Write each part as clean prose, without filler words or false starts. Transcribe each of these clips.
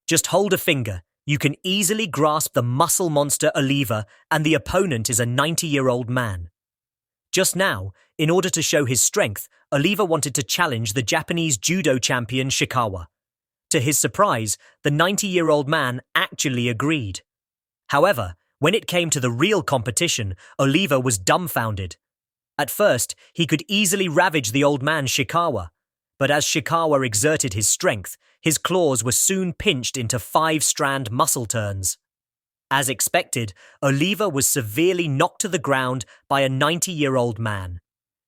Just hold a finger. You can easily grasp the muscle monster Oliva, and the opponent is a 90-year-old man. Just now, in order to show his strength, Oliva wanted to challenge the Japanese judo champion Shikawa. To his surprise, the 90-year-old man actually agreed. However, when it came to the real competition, Oliva was dumbfounded. At first, he could easily ravage the old man Shikawa, but as Shikawa exerted his strength, his claws were soon pinched into 5-strand muscle turns. As expected, Oliva was severely knocked to the ground by a 90-year-old man.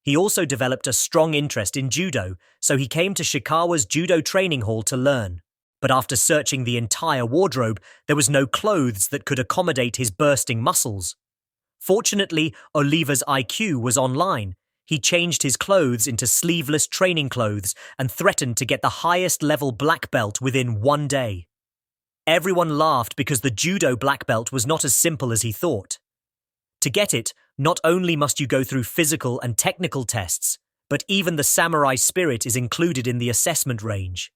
He also developed a strong interest in judo, so he came to Shikawa's judo training hall to learn. But after searching the entire wardrobe, there was no clothes that could accommodate his bursting muscles. Fortunately, Oliva's IQ was online. He changed his clothes into sleeveless training clothes and threatened to get the highest level black belt within 1 day. Everyone laughed because the judo black belt was not as simple as he thought. To get it, not only must you go through physical and technical tests, but even the samurai spirit is included in the assessment range.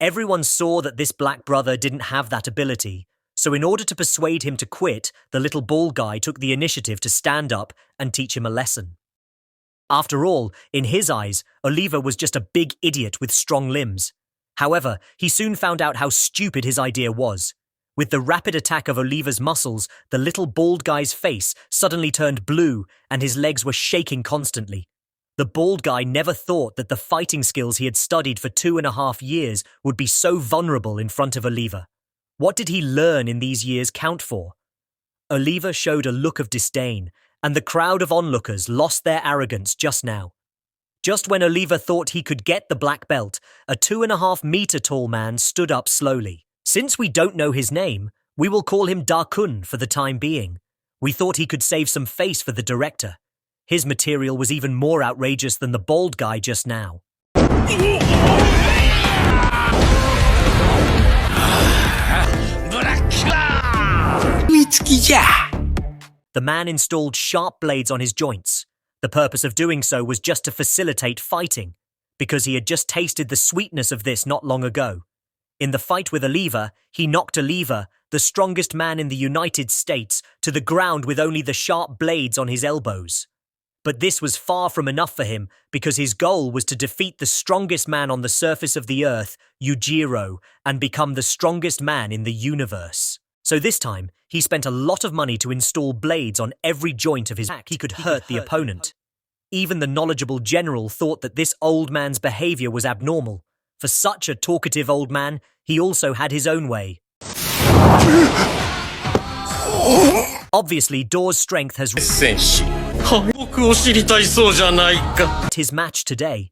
Everyone saw that this black brother didn't have that ability, so in order to persuade him to quit, the little bald guy took the initiative to stand up and teach him a lesson. After all, in his eyes, Oliva was just a big idiot with strong limbs. However, he soon found out how stupid his idea was. With the rapid attack of Oliva's muscles, the little bald guy's face suddenly turned blue and his legs were shaking constantly. The bald guy never thought that the fighting skills he had studied for 2.5 years would be so vulnerable in front of Oliva. What did he learn in these years count for? Oliva showed a look of disdain, and the crowd of onlookers lost their arrogance just now. Just when Oliva thought he could get the black belt, a 2.5-meter tall man stood up slowly. Since we don't know his name, we will call him Da-kun for the time being. We thought he could save some face for the director. His material was even more outrageous than the bald guy just now. The man installed sharp blades on his joints. The purpose of doing so was just to facilitate fighting, because he had just tasted the sweetness of this not long ago. In the fight with Oliva, he knocked Oliva, the strongest man in the United States, to the ground with only the sharp blades on his elbows. But this was far from enough for him, because his goal was to defeat the strongest man on the surface of the earth, Yujiro, and become the strongest man in the universe. So this time, he spent a lot of money to install blades on every joint of his back. He could hurt the opponent. Even the knowledgeable general thought that this old man's behavior was abnormal. For such a talkative old man, he also had his own way. Obviously, Dole's strength has his match today.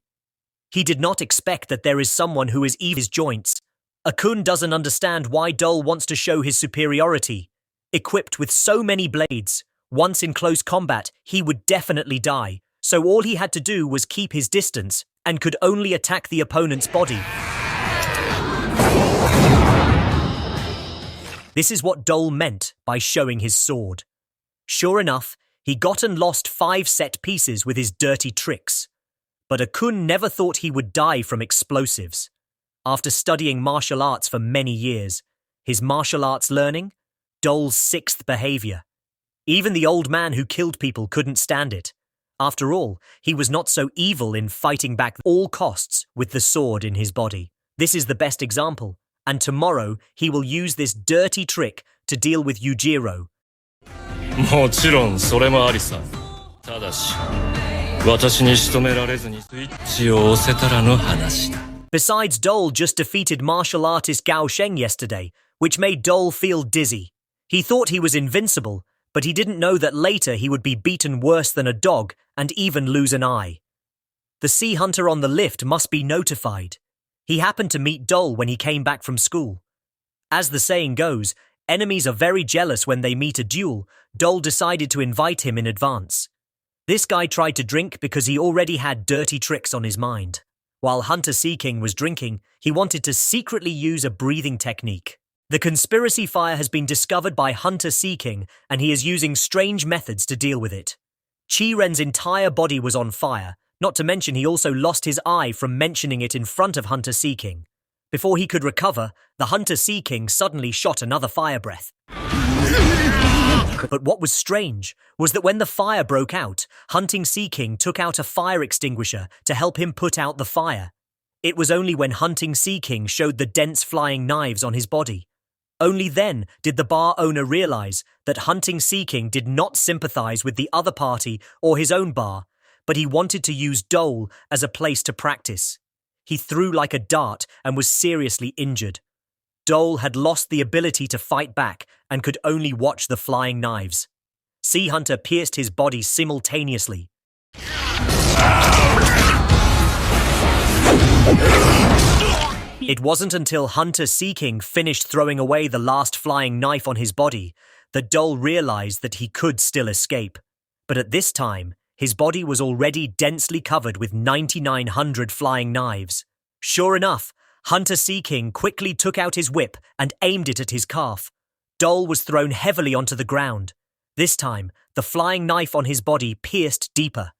He did not expect that there is someone who is even his joints. Akun doesn't understand why Dole wants to show his superiority. Equipped with so many blades, once in close combat, he would definitely die. So all he had to do was keep his distance and could only attack the opponent's body. This is what Dole meant by showing his sword. Sure enough, he got and lost 5 set pieces with his dirty tricks. But Akun never thought he would die from explosives. After studying martial arts for many years, his martial arts learning, Dole's 6th behavior. Even the old man who killed people couldn't stand it. After all, he was not so evil in fighting back at all costs with the sword in his body. This is the best example, and tomorrow he will use this dirty trick to deal with Yujiro. Besides, Dole just defeated martial artist Gao Sheng yesterday, which made Dole feel dizzy. He thought he was invincible, but he didn't know that later he would be beaten worse than a dog and even lose an eye. The sea hunter on the lift must be notified. He happened to meet Dole when he came back from school. As the saying goes, enemies are very jealous when they meet a duel. Dole decided to invite him in advance. This guy tried to drink because he already had dirty tricks on his mind. While Hunter Sea King was drinking, he wanted to secretly use a breathing technique. The conspiracy fire has been discovered by Hunter Sea King, and he is using strange methods to deal with it. Chi-Ren's entire body was on fire, not to mention he also lost his eye from mentioning it in front of Hunter Sea King. Before he could recover, the Hunter Sea King suddenly shot another fire breath. But what was strange was that when the fire broke out, Hunting Sea King took out a fire extinguisher to help him put out the fire. It was only when Hunting Sea King showed the dense flying knives on his body. Only then did the bar owner realize that Hunting Sea King did not sympathize with the other party or his own bar, but he wanted to use Dole as a place to practice. He threw like a dart and was seriously injured. Dole had lost the ability to fight back and could only watch the flying knives. Sea Hunter pierced his body simultaneously. It wasn't until Hunter Sea King finished throwing away the last flying knife on his body that Dole realized that he could still escape. But at this time, his body was already densely covered with 9,900 flying knives. Sure enough, Hunter Sea King quickly took out his whip and aimed it at his calf. Dole was thrown heavily onto the ground. This time, the flying knife on his body pierced deeper.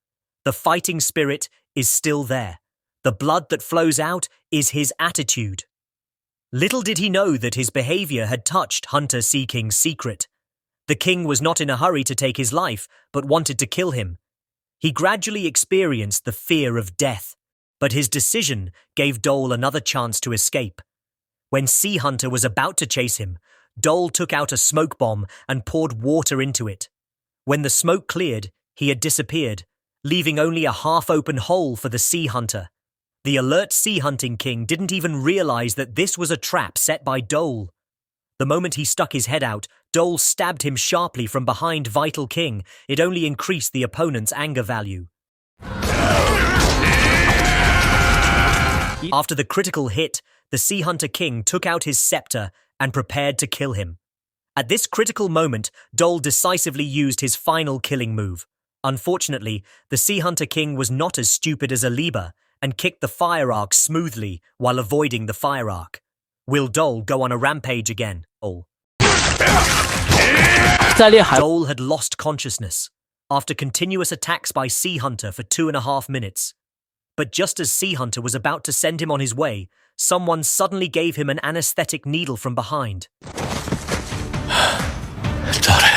The fighting spirit is still there. The blood that flows out is his attitude. Little did he know that his behavior had touched Hunter Sea King's secret. The king was not in a hurry to take his life, but wanted to kill him. He gradually experienced the fear of death, but his decision gave Dole another chance to escape. When Sea Hunter was about to chase him, Dole took out a smoke bomb and poured water into it. When the smoke cleared, he had disappeared, leaving only a half-open hole for the Sea Hunter. The alert Sea Hunting King didn't even realize that this was a trap set by Dole. The moment he stuck his head out, Dole stabbed him sharply from behind Vital King. It only increased the opponent's anger value. After the critical hit, the Sea Hunter King took out his scepter and prepared to kill him. At this critical moment, Dole decisively used his final killing move. Unfortunately, the Sea Hunter King was not as stupid as Oliva and kicked the fire arc smoothly while avoiding the fire arc. Will Dole go on a rampage again? Dole had lost consciousness after continuous attacks by Sea Hunter for 2.5 minutes. But just as Sea Hunter was about to send him on his way, someone suddenly gave him an anesthetic needle from behind. Dole.